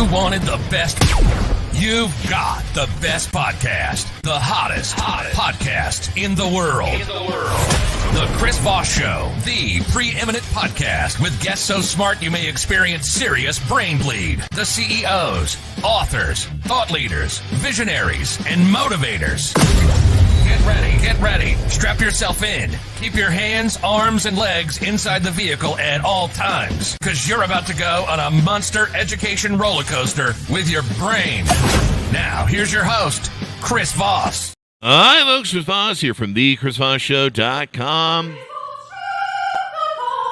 You wanted the best. You've got the best podcast. The hottest podcast in the world. The Chris Voss Show, the preeminent podcast with guests so smart you may experience serious brain bleed. The CEOs, authors, thought leaders, visionaries, and motivators. Get ready. Strap yourself in. Keep your hands, arms, and legs inside the vehicle at all times, because you're about to go on a monster education roller coaster with your brain. Now, here's your host, Chris Voss. Hi, folks. Chris Voss here from thechrisvossshow.com.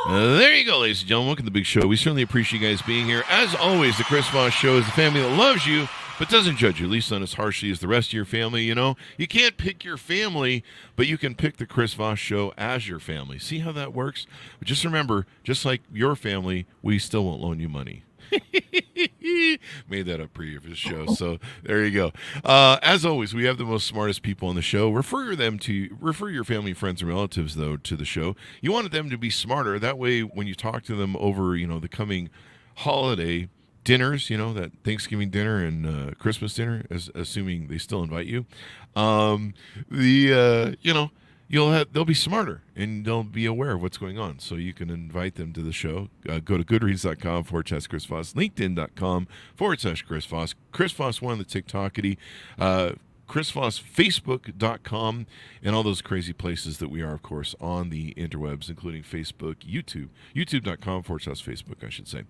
There you go, ladies and gentlemen. Welcome to the big show. We certainly appreciate you guys being here. As always, the Chris Voss Show is the family that loves you, but doesn't judge you, at least not as harshly as the rest of your family. You know, you can't pick your family, but you can pick the Chris Voss Show as your family. See how that works? But just remember, just like your family, we still won't loan you money. Made that up for you for the show, so there you go. As always, we have the most smartest people on the show. Refer your family, friends, and relatives, though, to the show. You wanted them to be smarter. That way, when you talk to them over, the coming holiday dinners, that Thanksgiving dinner and Christmas dinner, assuming they still invite you, they'll be smarter and they'll be aware of what's going on. So you can invite them to the show. Go to goodreads.com/Chris Voss, LinkedIn.com/Chris Voss, Chris Voss one on the TikTokity, Chris Voss, Facebook.com, and all those crazy places that we are, of course, on the interwebs, including Facebook, YouTube.com/Facebook, I should say.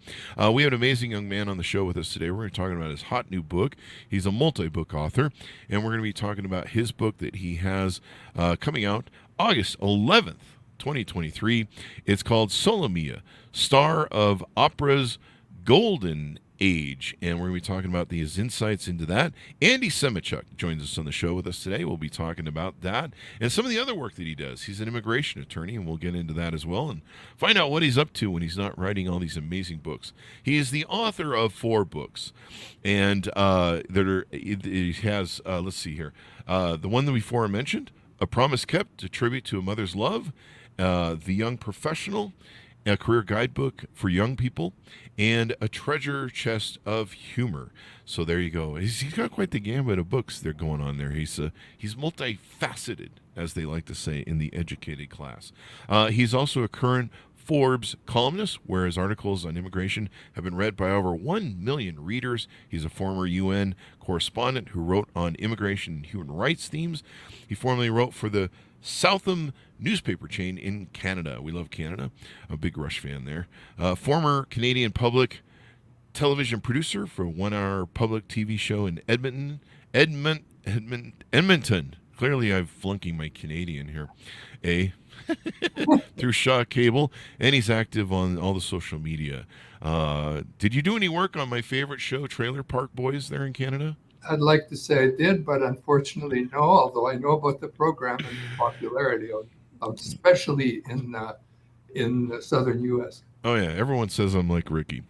We have an amazing young man on the show with us today. We're going to be talking about his hot new book. He's a multi-book author, and we're going to be talking about his book that he has coming out August 11th, 2023. It's called Semotiuk, Star of Opera's Golden Age, and we're going to be talking about his insights into that. Andy Semotiuk joins us on the show with us today. We'll be talking about that and some of the other work that he does. He's an immigration attorney, and we'll get into that as well and find out what he's up to when he's not writing all these amazing books. He is the author of 4 books, and he has, let's see here, the one that before I mentioned, A Promise Kept, a tribute to a mother's love, The Young Professional, a career guidebook for young people, and a treasure chest of humor. So there you go. He's got quite the gambit of books that are going on there. He's multifaceted, as they like to say in the educated class. He's also a current Forbes columnist, where his articles on immigration have been read by over 1 million readers. He's a former UN correspondent who wrote on immigration and human rights themes. He formerly wrote for the Southam newspaper chain in Canada. We love Canada. I'm a big Rush fan there. Former Canadian public television producer for a 1-hour public TV show in Edmonton. Clearly, I'm flunking my Canadian here. Through Shaw Cable, and he's active on all the social media. Did you do any work on my favorite show, Trailer Park Boys, there in Canada? I'd like to say I did, but unfortunately no, although I know about the program and the popularity of especially in the southern U.S. Oh, yeah. Everyone says I'm like Ricky.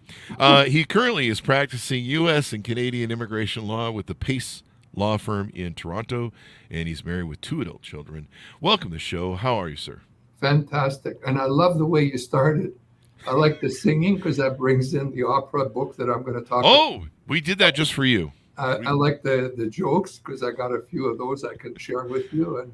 He currently is practicing U.S. and Canadian immigration law with the Pace law firm in Toronto, and he's married with 2 adult children. Welcome to the show. How are you, sir? Fantastic. And I love the way you started. I like the singing because that brings in the opera book that I'm going to talk about. Oh, we did that just for you. I like the jokes because I got a few of those I can share with you, and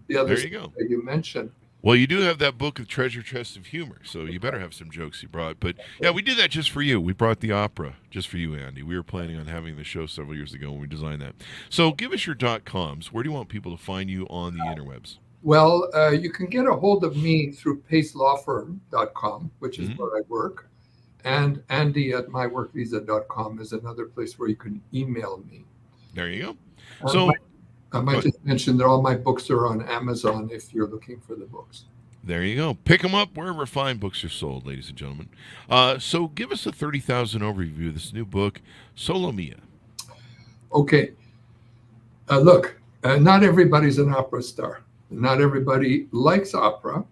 the others that you mentioned. Well, you do have that book of Treasure Chest of Humor, so you better have some jokes you brought. But yeah, we did that just for you. We brought the opera just for you, Andy. We were planning on having the show several years ago when we designed that. So give us your .coms. Where do you want people to find you on the interwebs? Well, you can get a hold of me through pacelawfirm.com, which is where I work. And Andy at myworkvisa.com is another place where you can email me. There you go. So I might just mention that all my books are on Amazon if you're looking for the books. There you go. Pick them up wherever fine books are sold, ladies and gentlemen. So give us a 30,000 overview of this new book, Semotiuk. Okay. Look, not everybody's an opera star. Not everybody likes opera.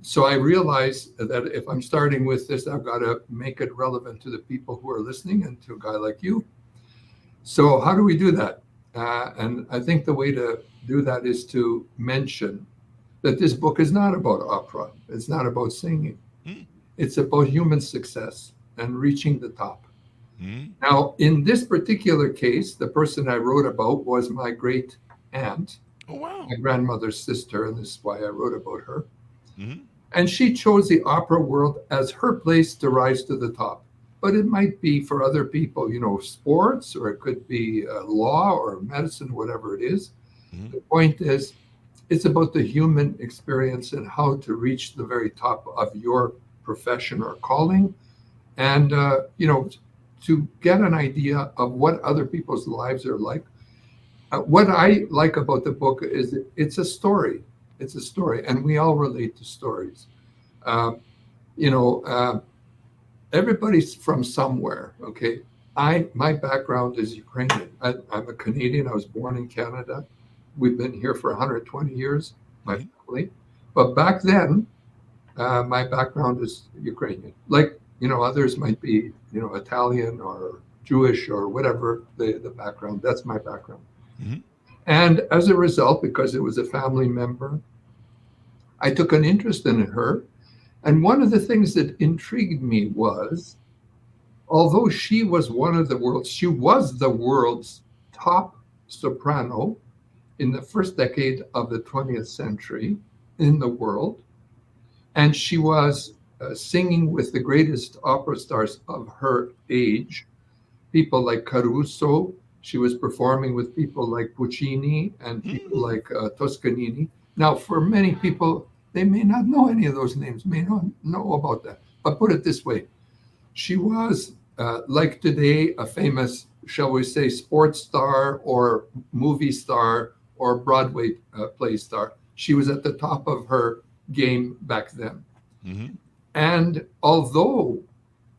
So I realized that if I'm starting with this, I've got to make it relevant to the people who are listening and to a guy like you. So how do we do that? And I think the way to do that is to mention that this book is not about opera. It's not about singing. It's about human success and reaching the top. Mm. Now, in this particular case, the person I wrote about was my great aunt, Oh, wow. my grandmother's sister, and this is why I wrote about her. Mm-hmm. And she chose the opera world as her place to rise to the top. But it might be for other people, sports, or it could be law or medicine, whatever it is. Mm-hmm. The point is, it's about the human experience and how to reach the very top of your profession or calling. And, to get an idea of what other people's lives are like. What I like about the book is it's a story. It's a story, and we all relate to stories. Um, you know, uh, Everybody's from somewhere. Okay, my background is Ukrainian. I'm a Canadian. I was born in Canada. We've been here for 120 years, my Mhm. family. But back then, my background is Ukrainian. Like others might be Italian or Jewish or whatever the background. That's my background. Mhm. And as a result, because it was a family member, I took an interest in her. And one of the things that intrigued me was, although she was the world's top soprano in the first decade of the 20th century in the world, and she was singing with the greatest opera stars of her age, people like Caruso. She was performing with people like Puccini and people Mm. like Toscanini. Now, for many people, they may not know any of those names, may not know about that. But put it this way, she was, like today, a famous, shall we say, sports star or movie star or Broadway play star. She was at the top of her game back then. Mhm. And although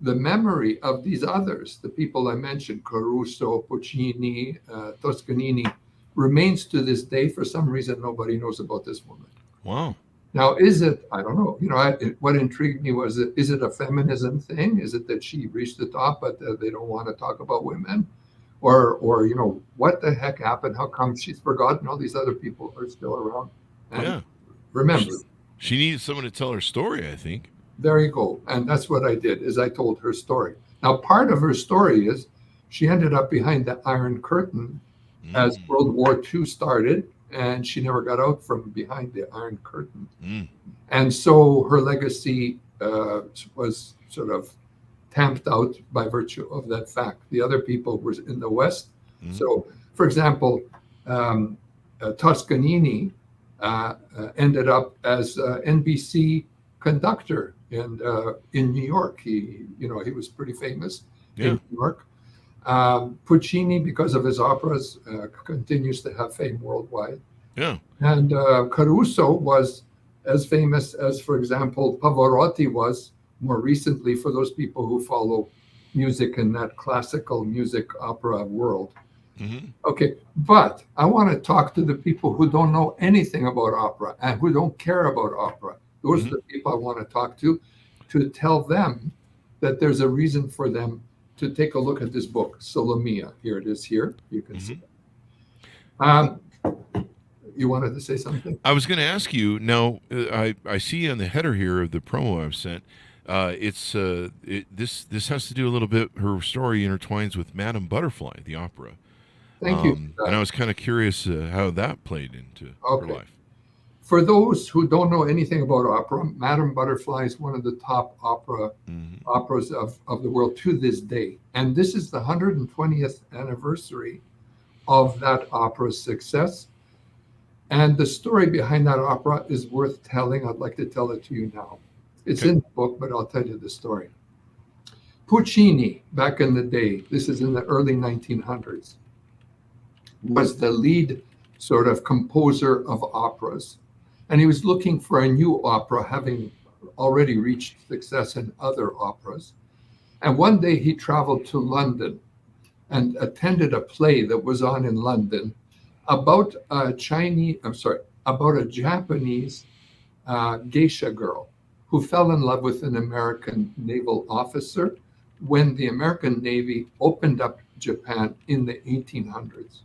the memory of these others, the people I mentioned, Caruso, Puccini, Toscanini, remains to this day. For some reason, nobody knows about this woman. Wow. Now, is it, I don't know, what intrigued me was, is it a feminism thing? Is it that she reached the top, but they don't want to talk about women? Or, what the heck happened? How come she's forgotten? All these other people are still around. And Yeah. remember, She needed someone to tell her story, I think. there you go. And that's what I did, is I told her story. Now, part of her story is she ended up behind the Iron Curtain as Mm. World War II started, and she never got out from behind the Iron Curtain. Mm. And so her legacy was sort of tamped out by virtue of that fact. The other people were in the West. Mhm. So, for example, Toscanini ended up as NBC conductor in New York. He was pretty famous Yeah. in New York. Puccini, because of his operas, continues to have fame worldwide. Yeah. And Caruso was as famous as, for example, Pavarotti was more recently, for those people who follow music in that classical music opera world. Mhm. Okay, but I want to talk to the people who don't know anything about opera and who don't care about opera. Those are the people I want to talk to tell them that there's a reason for them to take a look at this book, Solomia. Here it is here. You can see it. You wanted to say something? I was going to ask you now. I see on the header here of the promo I've sent. This has to do a little bit. Her story intertwines with Madame Butterfly, the opera. Thank you. And I was kind of curious how that played into her life. For those who don't know anything about opera, Madame Butterfly is one of the top operas of the world to this day. And this is the 120th anniversary of that opera's success. And the story behind that opera is worth telling. I'd like to tell it to you now. It's in the book, but I'll tell you the story. Puccini, back in the day, this is in the early 1900s, was the lead sort of composer of operas. And he was looking for a new opera, having already reached success in other operas. And one day he traveled to London and attended a play that was on in London about a Japanese geisha girl who fell in love with an American naval officer when the American Navy opened up Japan in the 1800s.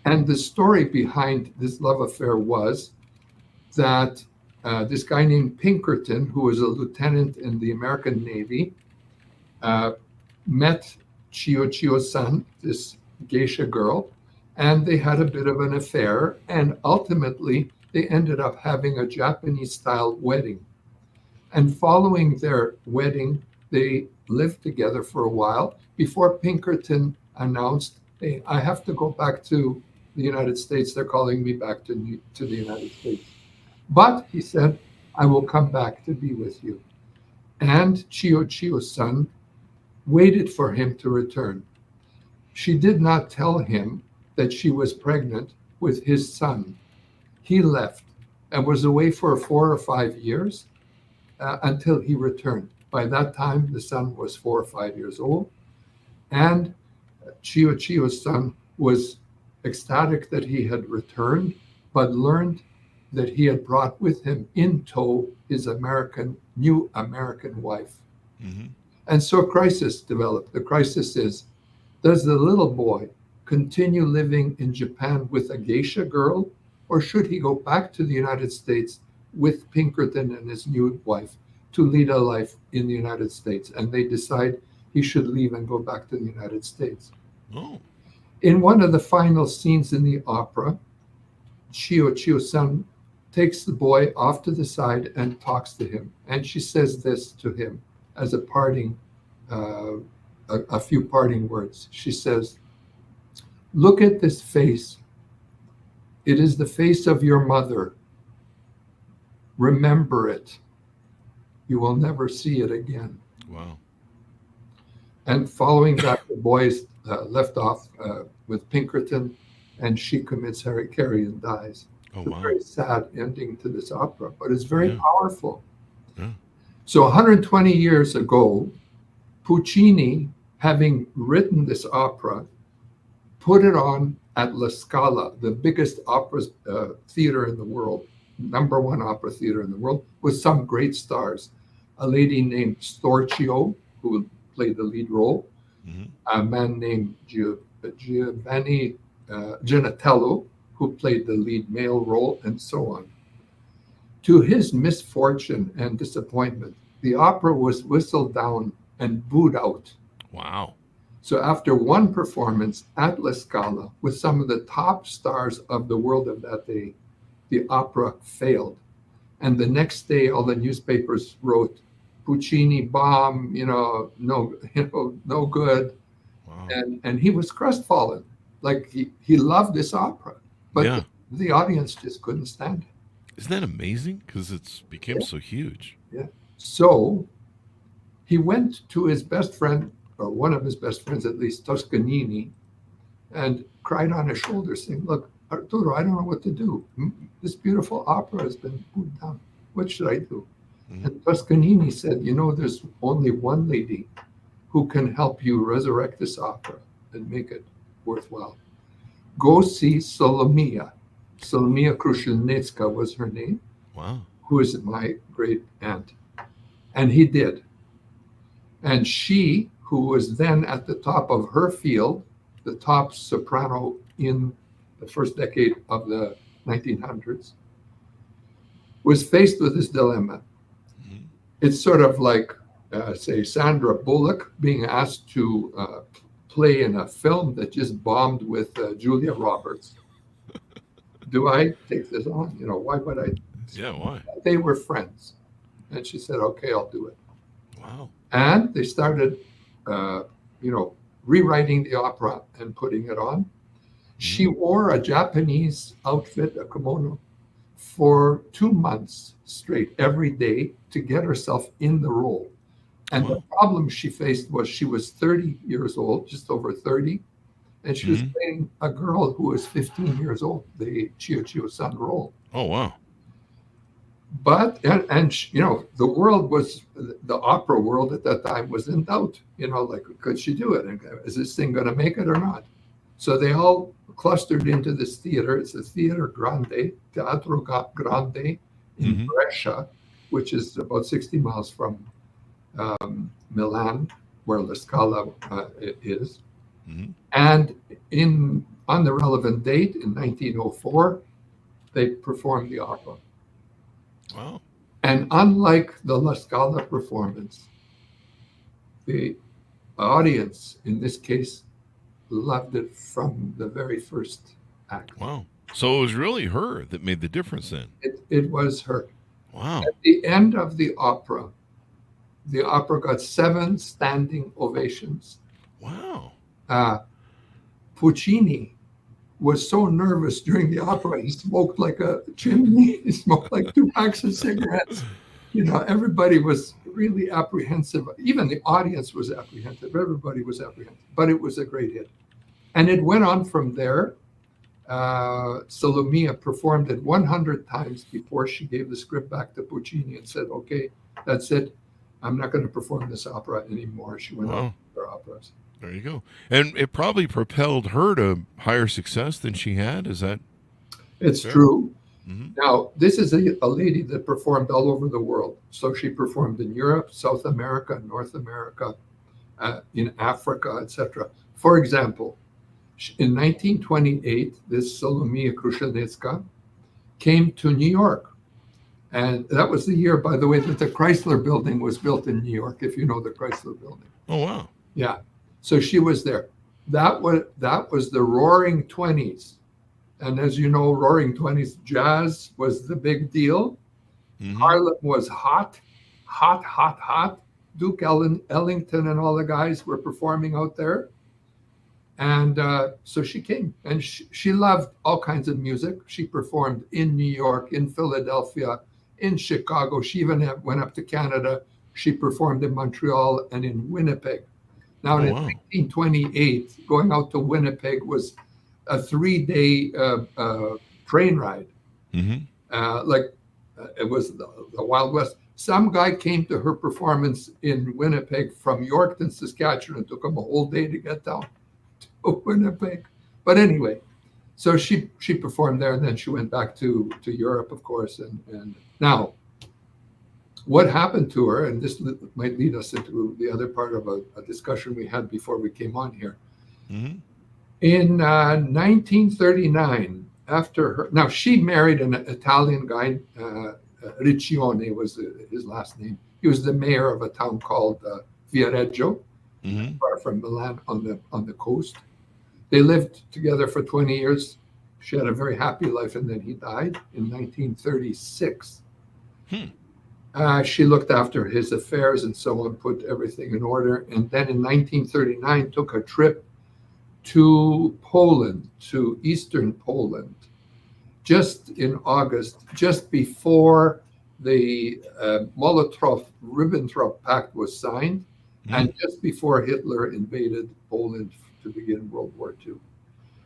And the story behind this love affair was that this guy named Pinkerton, who was a lieutenant in the American Navy, met Chiyo's son, this geisha girl, and they had a bit of an affair. And ultimately, they ended up having a Japanese-style wedding. And following their wedding, they lived together for a while before Pinkerton announced, "Hey, I have to go back to the United States. They're calling me back to the United States." But he said, "I will come back to be with you." And Chiyo's son waited for him to return. She did not tell him that she was pregnant with his son. He left and was away for 4 or 5 years until he returned. By that time, the son was 4 or 5 years old, and Chiyo's son was ecstatic that he had returned, but learned that he had brought with him in tow his new American wife. Mm-hmm. And so a crisis developed. The crisis is, does the little boy continue living in Japan with a geisha girl, or should he go back to the United States with Pinkerton and his new wife to lead a life in the United States? And they decide he should leave and go back to the United States. Oh. In one of the final scenes in the opera, Chiyo's son takes the boy off to the side and talks to him. And she says this to him as a parting, a few parting words. She says, "Look at this face. It is the face of your mother. Remember it. You will never see it again." Wow. And following that, the boys left off with Pinkerton, and she commits harikari and dies. Oh, It's a wow. very sad ending to this opera, but it's very Yeah. powerful. Yeah. So 120 years ago, Puccini, having written this opera, put it on at La Scala, the biggest opera theater in the world, number one opera theater in the world, with some great stars. A lady named Storchio, who played the lead role, Mm-hmm. a man named Giovanni Genatello, who played the lead male role, and so on. To his misfortune and disappointment, the opera was whistled down and booed out. Wow. So after one performance at La Scala with some of the top stars of the world of that day, the opera failed. And the next day, all the newspapers wrote, "Puccini bomb, no good." Wow. And he was crestfallen. Like he loved this opera, but Yeah. the audience just couldn't stand it. Isn't that amazing? Because it's became Yeah. so huge. So he went to his best friend, or one of his best friends at least, Toscanini, and cried on his shoulder, saying, "Look, Arturo, I don't know what to do. This beautiful opera has been put down. What should I do?" Mhm. And Toscanini said, "There's only one lady who can help you resurrect this opera and make it worthwhile. Go see Solomia." Solomia Krushelnitska was her name, Wow. who is my great aunt. And he did. And she, who was then at the top of her field, the top soprano in the first decade of the 1900s, was faced with this dilemma. Mhm. It's sort of like, say, Sandra Bullock being asked to play in a film that just bombed with Julia Roberts. Do I take this on? Why would I? Yeah. Why? They were friends. And she said, "Okay, I'll do it." Wow. And they started, rewriting the opera and putting it on. She wore a Japanese outfit, a kimono, for 2 months straight, every day, to get herself in the role. And the Wow. problem she faced was she was 30 years old, just over 30, and she was Mhm. playing a girl who was 15 years old, the Chiyo-san role. Oh, wow. But the world was, the opera world at that time was in doubt. Like, could she do it? And is this thing going to make it or not? So they all clustered into this theater. It's a Theater Grande, Teatro Grande in Mhm. Brescia, which is about 60 miles from Milan, where La Scala is. Mhm. And on the relevant date in 1904, they performed the opera. Wow. And unlike the La Scala performance, the audience, in this case, loved it from the very first act. Wow. So it was really her that made the difference then. It was her. Wow. At the end of the opera got 7 standing ovations. Wow. Puccini was so nervous during the opera, he smoked like a chimney. He smoked like 2 packs of cigarettes. Everybody was really apprehensive. Even the audience was apprehensive. Everybody was apprehensive. But it was a great hit. And it went on from there. Salomia performed it 100 times before she gave the script back to Puccini and said, okay, that's it. I'm not going to perform this opera anymore. She went on to her operas. There you go. And it probably propelled her to higher success than she had. Is that? It's fair? True. Mm-hmm. Now, this is a lady that performed all over the world. So she performed in Europe, South America, North America, in Africa, etc. For example, in 1928, this Salomia Krushenitska came to New York. And that was the year, by the way, that the Chrysler Building was built in New York, if you know the Chrysler Building. Oh, wow. Yeah. So she was there. That was the Roaring 20s. And as you know, Roaring 20s jazz was the big deal. Mm-hmm. Harlem was hot. Duke Ellington and all the guys were performing out there. And so she came, and she loved all kinds of music. She performed in New York, in Philadelphia, in Chicago. She even went up to Canada. She performed in Montreal and in Winnipeg. Now, in 1928, going out to Winnipeg was a 3-day train ride. Mm-hmm. It was the Wild West. Some guy came to her performance in Winnipeg from Yorkton, Saskatchewan. It took him a whole day to get down to Winnipeg. But anyway, so she performed there, and then she went back to Europe, of course. And now, what happened to her, and this might lead us into the other part of a discussion we had before we came on here. Mm-hmm. In 1939, after her, now she married an Italian guy, Riccione was his last name. He was the mayor of a town called Viareggio, Mm-hmm. far from Milan on the coast. They lived together for 20 years. She had a very happy life, and then he died in 1936. She looked after his affairs and so on, put everything in order, and then in 1939 took a trip to Poland, to eastern Poland, just in August, just before the Molotov-Ribbentrop Pact was signed, and just before Hitler invaded Poland to begin World War II.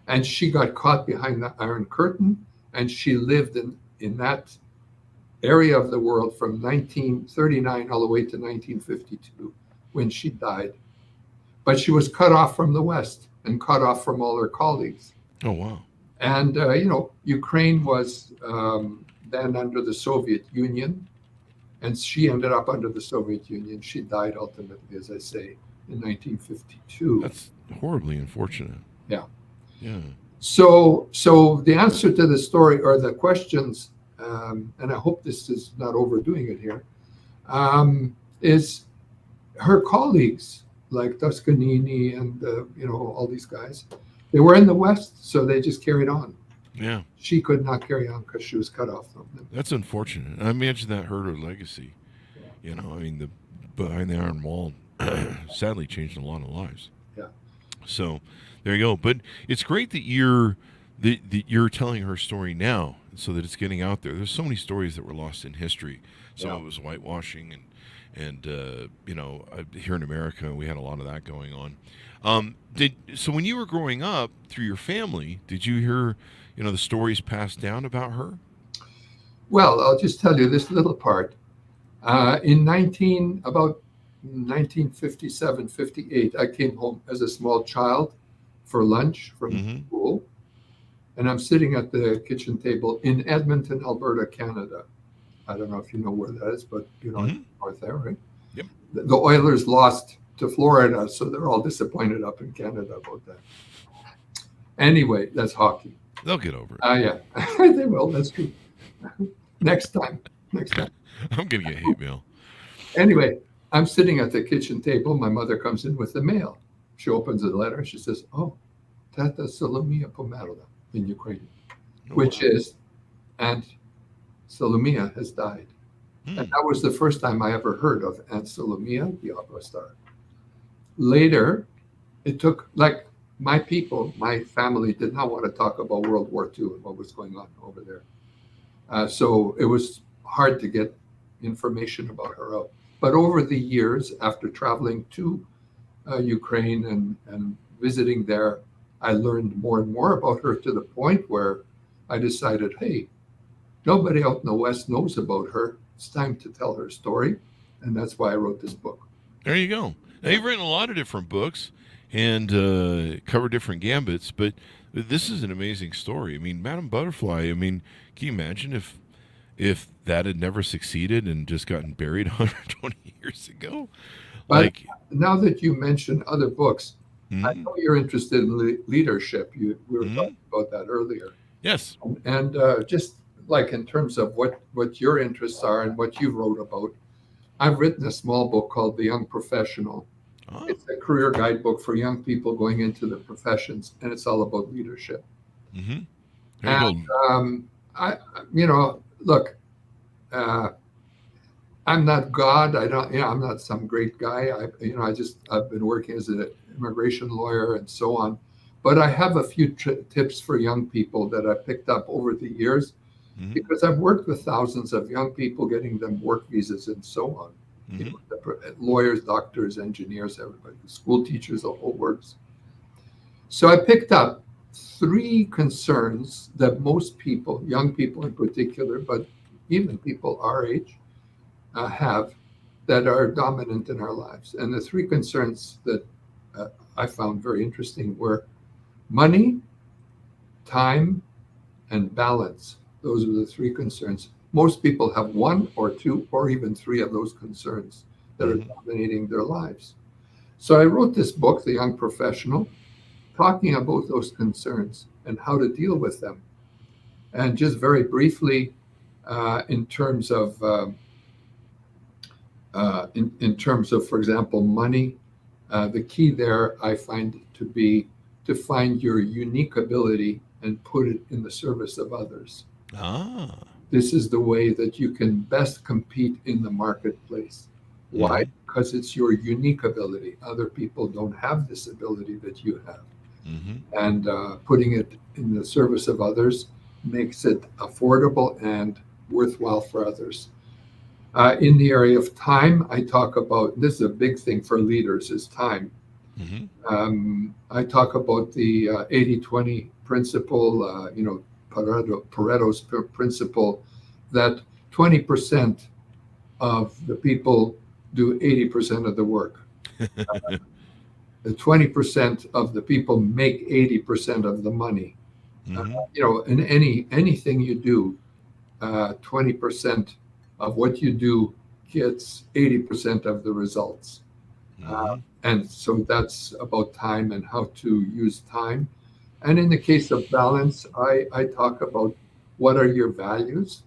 And she got caught behind the Iron Curtain, and she lived in that area of the world from 1939 all the way to 1952, when she died. But she was cut off from the West and cut off from all her colleagues. Oh, wow. And, Ukraine was then under the Soviet Union, and she ended up under the Soviet Union. She died ultimately, as I say, in 1952. That's horribly unfortunate. Yeah. Yeah. So the answer to the story, or the questions, and I hope this is not overdoing it here, is her colleagues like Toscanini and all these guys. They were in the West, so they just carried on. Yeah. She could not carry on because she was cut off from them. That's unfortunate. I imagine that hurt her legacy. Yeah. The behind the iron wall sadly changed a lot of lives. Yeah. So there you go. But it's great that you're telling her story now, so that it's getting out there. There's so many stories that were lost in history. Some of it was whitewashing, and here in America we had a lot of that going on. So when you were growing up, through your family, did you hear the stories passed down about her? Well, I'll just tell you this little part. About 1957, 58, I came home as a small child for lunch from school, and I'm sitting at the kitchen table in Edmonton, Alberta, Canada. I don't know if you know where that is, but north there, right? Yep. The Oilers lost to Florida, so they're all disappointed up in Canada about that. Anyway, that's hockey. They'll get over it. Yeah, they will. That's true. Next time. I'm gonna get hate mail. Anyway, I'm sitting at the kitchen table. My mother comes in with the mail. She opens the letter. She says, "Oh, Tata Solomia pomerla," in Ukrainian, Oh, which wow. is, Aunt Solomia has died. And that was the first time I ever heard of Aunt Solomia, the opera star. Later, it took, like, my people, my family did not want to talk about World War II and what was going on over there. So it was hard to get information about her out. But over the years, after traveling to Ukraine and visiting there, I learned more and more about her to the point where I decided, hey, nobody out in the West knows about her. It's time to tell her story. And that's why I wrote this book. There you go. Now, you've written a lot of different books and covered different gambits, but this is an amazing story. I mean, Madame Butterfly, I mean, can you imagine if that had never succeeded and just gotten buried 120 years ago? But Like, now that you mention other books, I mhm, know you're interested in leadership. We were mhm. talking about that earlier. Yes. And just like in terms of what your interests are and what you wrote about, I've written a small book called The Young Professional. Ah, It's a career guidebook for young people going into the professions, and it's all about leadership. mm-hmm. There you And go. I, look, uh, I'm not God. I don't, I'm not some great guy. I've been working as an immigration lawyer and so on. But I have a few tips for young people that I picked up over the years Mm-hmm. because I've worked with thousands of young people, getting them work visas and so on. Mm-hmm. Lawyers, doctors, engineers, everybody, school teachers, the whole works. So I picked up three concerns that most people, young people in particular, but even people our age, have that are dominant in our lives. And the three concerns that I found very interesting were money, time, and balance. Those are the three concerns. Most people have one or two or even three of those concerns that are dominating their lives. So I wrote this book, The Young Professional, talking about those concerns and how to deal with them. And just very briefly, in terms of in terms of, for example, money, the key there I find to be to find your unique ability and put it in the service of others. Ah. This is the way that you can best compete in the marketplace. Why? Mhm. Because it's your unique ability. Other people don't have this ability that you have. Mm-hmm. And putting it in the service of others makes it affordable and worthwhile for others. In the area of time, I talk about, this is a big thing for leaders, is time. Mm-hmm. I talk about the 80-20 principle, Pareto's principle, that 20% of the people do 80% of the work. The 20% of the people make 80% of the money. Mm-hmm. In anything you do, 20% of what you do gets 80% of the results. Mm-hmm. And so that's about time and how to use time. And in the case of balance, I talk about what are your values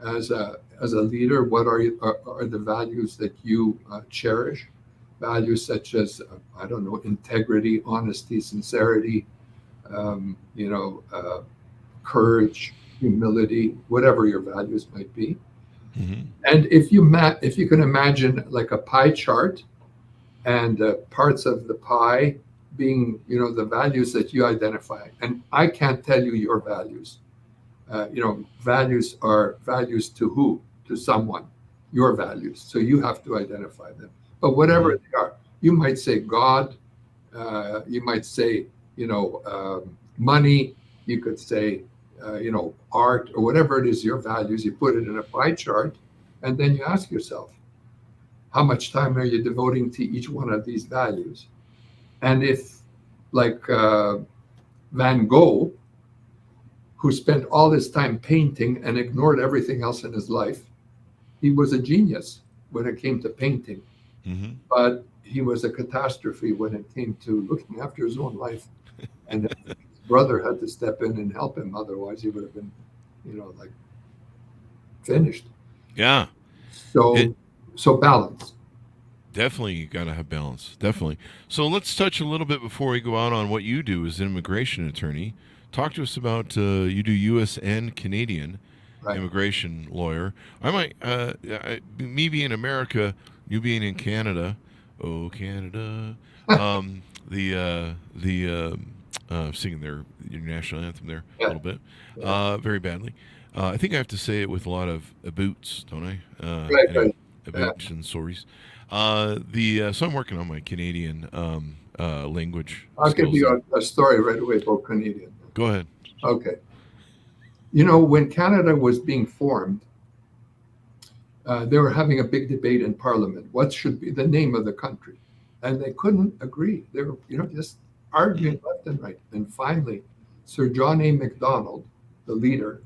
as a leader. What are the values that you cherish? Values such as I don't know, integrity, honesty, sincerity, um, you know, uh, courage, humility, whatever your values might be. Mm-hmm. And if you can imagine like a pie chart, and parts of the pie being, the values that you identify. And I can't tell you your values. Values are values to who? To someone. Your values. So you have to identify them. But whatever Mm-hmm. they are, you might say God. You might say, money. You could say, art, or whatever it is. Your values. You put it in a pie chart, and then you ask yourself, how much time are you devoting to each one of these values? And if, like Van Gogh, who spent all his time painting and ignored everything else in his life, he was a genius when it came to painting, Mm-hmm. but he was a catastrophe when it came to looking after his own life. And his brother had to step in and help him, otherwise he would have been, like finished. Yeah. It. So, so balance. Definitely, you got to have balance. Definitely. So let's touch a little bit before we go out on what you do as an immigration attorney. Talk to us about you do U.S. and Canadian Right. immigration lawyer. I might, me being America, you being in Canada. Oh, Canada. Singing your national anthem there a Yeah. little bit, Yeah. very badly. I think I have to say it with a lot of boots, don't I? Right, Anyway, right. Yeah. boots and sorries. So I'm working on my Canadian language I'll give skills. you a story right away about Canadian. Go ahead. Okay. You know, when Canada was being formed, they were having a big debate in Parliament. What should be the name of the country? And they couldn't agree. They were, just arguing left and right. And finally, Sir John A. Macdonald, the leader,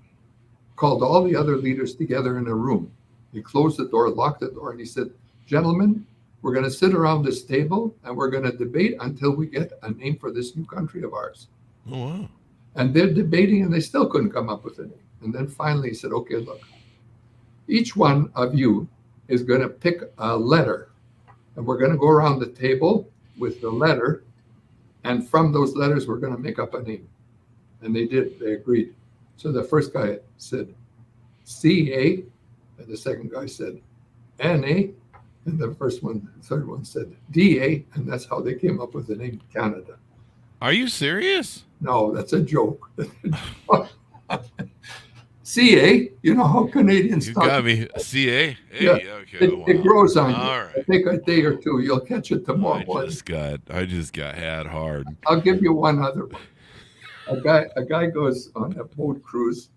called all the other leaders together in a room. He closed the door, locked the door, and he said, "Gentlemen, we're going to sit around this table and we're going to debate until we get a name for this new country of ours." Oh, wow. And they're debating and they still couldn't come up with a name. And then finally he said, "Okay, look, each one of you is going to pick a letter and we're going to go around the table with the letter. And from those letters, we're going to make up a name." And they did. They agreed. So the first guy said CA, and the second guy said NA, and the third one said DA, and that's how they came up with the name Canada. Are you serious? No, that's a joke. CA, you know how Canadians You talk. got me. CA? Hey, Yeah. okay. It grows on you. All right. Take a day or two. You'll catch it tomorrow morning. I just got had hard. I'll give you one other one. A guy goes on a boat cruise.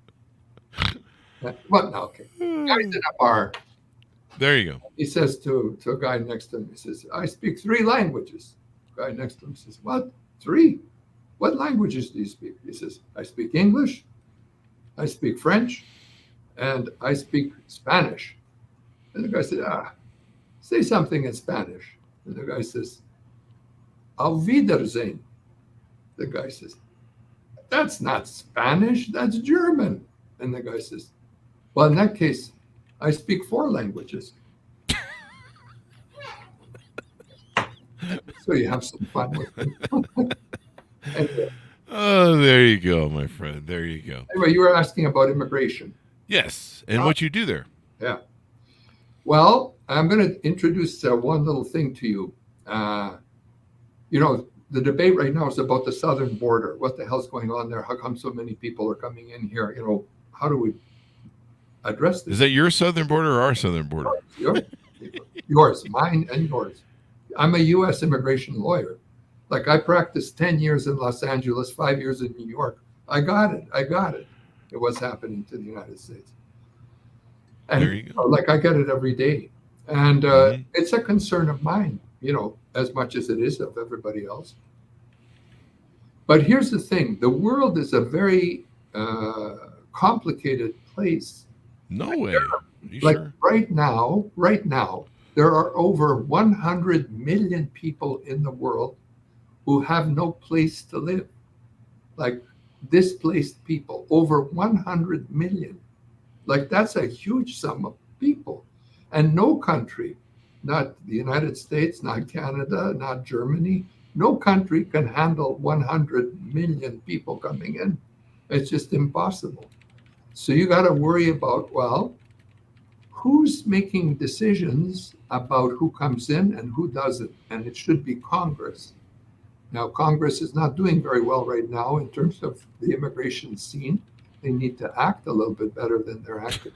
What now? Okay. Guy's in a bar. There you go. He says to a guy next to him, he says, "I speak 3 languages." Guy next to him says, "What? 3? What languages do you speak?" He says, "I speak English, I speak French, and I speak Spanish." And the guy said, "Say something in Spanish." And the guy says, "Auf Wiedersehen." The guy says, "That's not Spanish, that's German." And the guy says, "Well, in that case, I speak 4 languages." So you have some fun with it. Anyway, Oh, there you go, my friend. There you go. you were asking about immigration. Yes. And what you do there. Yeah. Well, I'm going to introduce one little thing to you. The debate right now is about the southern border. What the hell's going on there? How come so many people are coming in here? How do we address this? Is that your southern border or our southern border? Yours, mine, and yours. I'm a U.S. immigration lawyer. Like, I practiced 10 years in Los Angeles, 5 years in New York. I got it. It was happening to the United States. And There you go. like, I get it every day. And it's a concern of mine, as much as it is of everybody else. But here's the thing. The world is a very complicated place. No way. You Like sure? right now, there are over 100 million people in the world who have no place to live. Like displaced people, over 100 million. Like, that's a huge sum of people. And no country, not the United States, not Canada, not Germany, no country can handle 100 million people coming in. It's just impossible. So you got to worry about, well, who's making decisions about who comes in and who doesn't? And it should be Congress. Now, Congress is not doing very well right now in terms of the immigration scene. They need to act a little bit better than they're acting.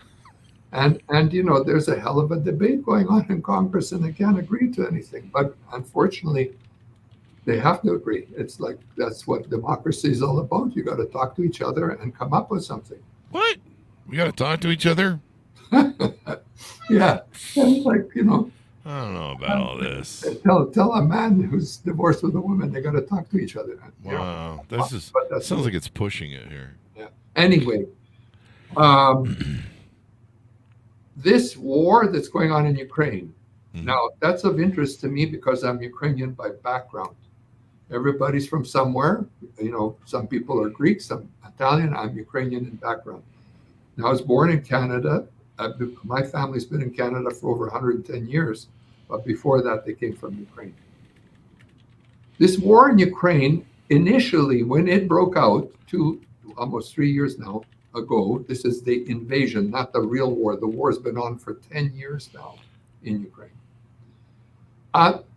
And there's a hell of a debate going on in Congress, and they can't agree to anything. But unfortunately, they have to agree. It's like, that's what democracy is all about. You got to talk to each other and come up with something. What? We got to talk to each other? Yeah. And like, I don't know about all this. Tell a man who's divorced with a woman, they got to talk to each other. Wow. But That sounds like it's pushing it here. Yeah. Anyway, this war that's going on in Ukraine, now that's of interest to me because I'm Ukrainian by background. Everybody's from somewhere. Some people are Greek, some Italian. I'm Ukrainian in background. Now, I was born in Canada. My family's been in Canada for over 110 years. but before that, they came from Ukraine. This war in Ukraine, initially, when it broke out almost 3 years now ago, this is the invasion, not the real war. The war's been on for 10 years now in Ukraine.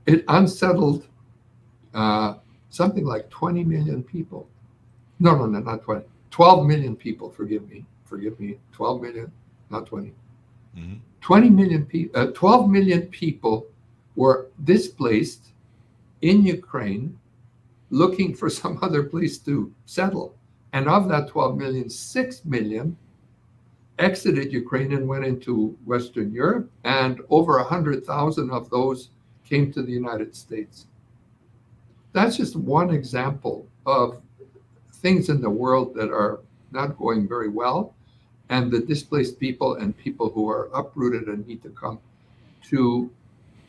It unsettled something like 20 million people. No, not 20. 12 million people, forgive me. 12 million, not 20. 20 million people, 12 million people were displaced in Ukraine looking for some other place to settle. And of that 12 million, 6 million exited Ukraine and went into Western Europe, and over 100,000 of those came to the United States. That's just one example of things in the world that are not going very well, and the displaced people and people who are uprooted and need to come to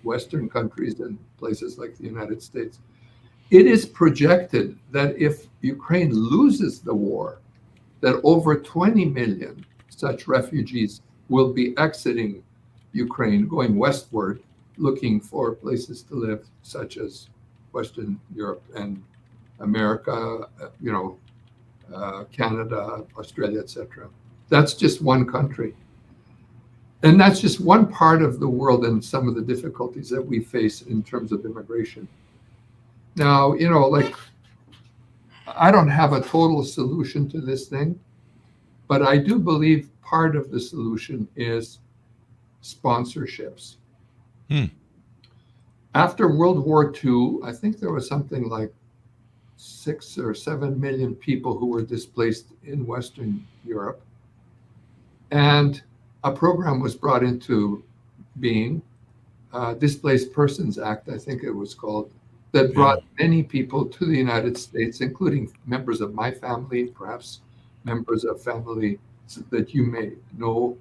Western countries and places like the United States. It is projected that if Ukraine loses the war, that over 20 million such refugees will be exiting Ukraine, going westward, looking for places to live, such as Western Europe and America, Canada, Australia, etc. That's just one country. And that's just one part of the world and some of the difficulties that we face in terms of immigration. Now, I don't have a total solution to this thing, but I do believe part of the solution is sponsorships. After World War II, I think there was something like 6 or 7 million people who were displaced in Western Europe. And a program was brought into being, Displaced Persons Act, I think it was called, that brought many people to the United States, including members of my family, perhaps members of family that you may know.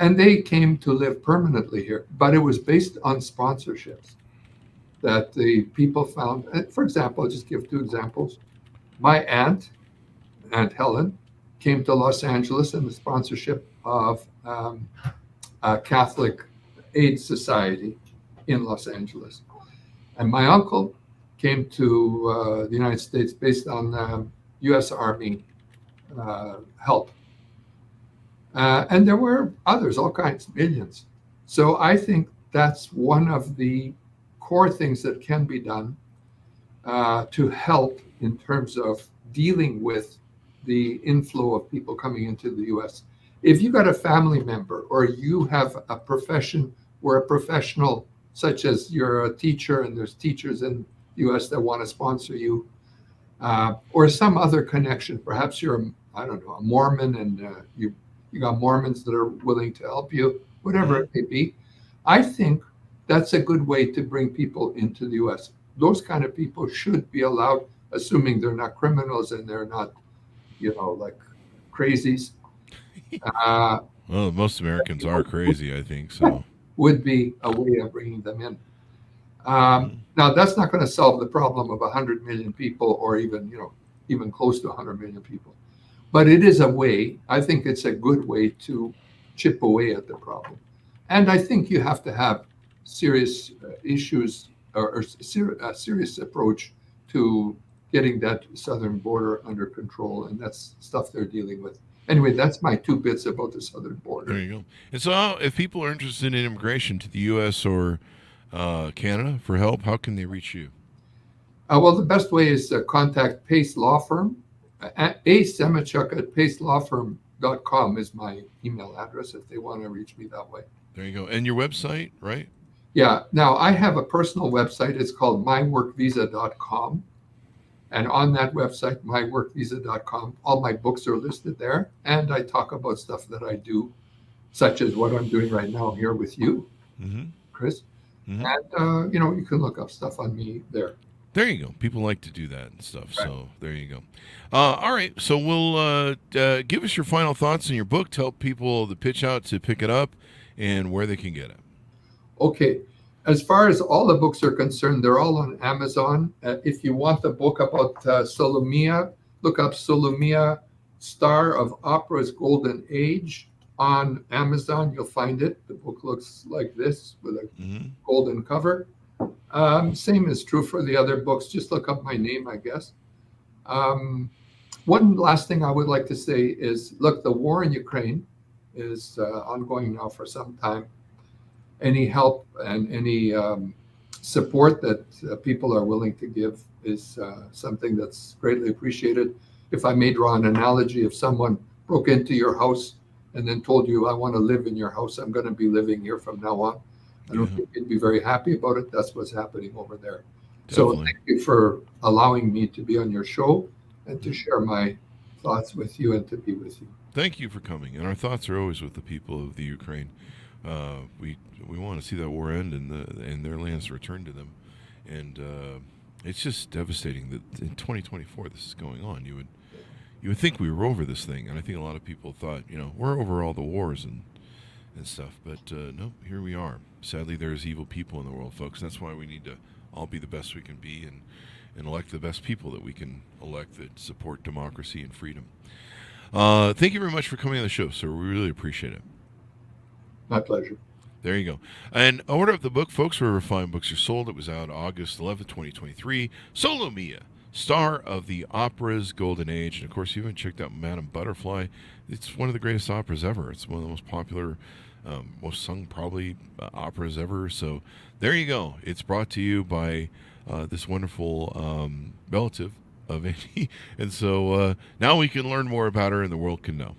And they came to live permanently here, but it was based on sponsorships that the people found. For example, I'll just give 2 examples. My Aunt Helen, came to Los Angeles in the sponsorship of a Catholic Aid Society in Los Angeles. And my uncle came to the United States based on U.S. Army help. And there were others, all kinds, millions. So I think that's one of the core things that can be done to help in terms of dealing with the inflow of people coming into the U.S. If you got a family member or you have a profession or a professional, such as you're a teacher and there's teachers in the U.S. that want to sponsor you, or some other connection, perhaps you're, a Mormon and you got Mormons that are willing to help you, whatever it may be. I think that's a good way to bring people into the U.S. Those kind of people should be allowed, assuming they're not criminals and they're not, like crazies. Well, most Americans are crazy, I think, so. Would be a way of bringing them in. Now, that's not going to solve the problem of 100 million people or even close to 100 million people. But it is a way, I think it's a good way to chip away at the problem. And I think you have to have serious issues or a serious approach to getting that southern border under control. And that's stuff they're dealing with. Anyway, that's my 2 bits about the southern border. There you go. And so if people are interested in immigration to the U.S. or Canada for help, how can they reach you? Well, the best way is to contact Pace Law Firm. Semotiuk at pacelawfirm.com is my email address if they want to reach me that way. There you go. And your website, right? Yeah. Now, I have a personal website. It's called myworkvisa.com. And on that website, myworkvisa.com, all my books are listed there. And I talk about stuff that I do, such as what I'm doing right now here with you, Chris. And, you can look up stuff on me there. There you go. People like to do that and stuff. Right. So there you go. All right. So we'll give us your final thoughts on your book. Tell people the pitch out to pick it up and where they can get it. Okay. As far as all the books are concerned, they're all on Amazon. If you want the book about Solomia, look up Solomia, Star of Opera's Golden Age. on Amazon. You'll find it. The book looks like this with a Mm-hmm. golden cover. Same is true for the other books. Just look up my name, I guess. Um, One last thing I would like to say is, look, the war in Ukraine is ongoing now for some time. Any help and any support that people are willing to give is something that's greatly appreciated. If I may draw an analogy, if someone broke into your house and then told you, I want to live in your house, I'm going to be living here from now on, I don't think you'd be very happy about it. That's what's happening over there. So Definitely. thank you for allowing me to be on your show and to share my thoughts with you and to be with you. Thank you for coming. And our thoughts are always with the people of the Ukraine. We want to see that war end and their lands returned to them. And it's just devastating that in 2024 this is going on. You would think we were over this thing, and I think a lot of people thought, we're over all the wars and stuff. But no, here we are. Sadly, there's evil people in the world, folks. That's why we need to all be the best we can be and elect the best people that we can elect that support democracy and freedom. Thank you very much for coming on the show, sir. We really appreciate it. My pleasure. There you go. And order up the book, folks, wherever fine books are sold. It was out August 11th, 2023. Solo Mia, star of the opera's golden age. And, of course, you haven't checked out Madame Butterfly. It's one of the greatest operas ever. It's one of the most popular, most sung probably operas ever. So there you go. It's brought to you by this wonderful relative of Annie. And so now we can learn more about her and the world can know.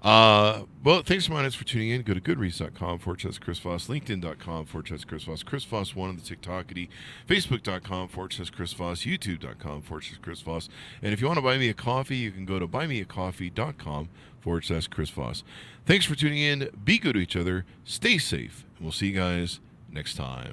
Well, thanks so much for tuning in. Go to goodreads.com/Chris Voss, LinkedIn.com/Chris Voss, Chris Voss1 on the TikTokity, Facebook.com/Chris Voss, YouTube.com/Chris Voss. And if you want to buy me a coffee, you can go to buymeacoffee.com/Chris Voss. Thanks for tuning in. Be good to each other. Stay safe. And we'll see you guys next time.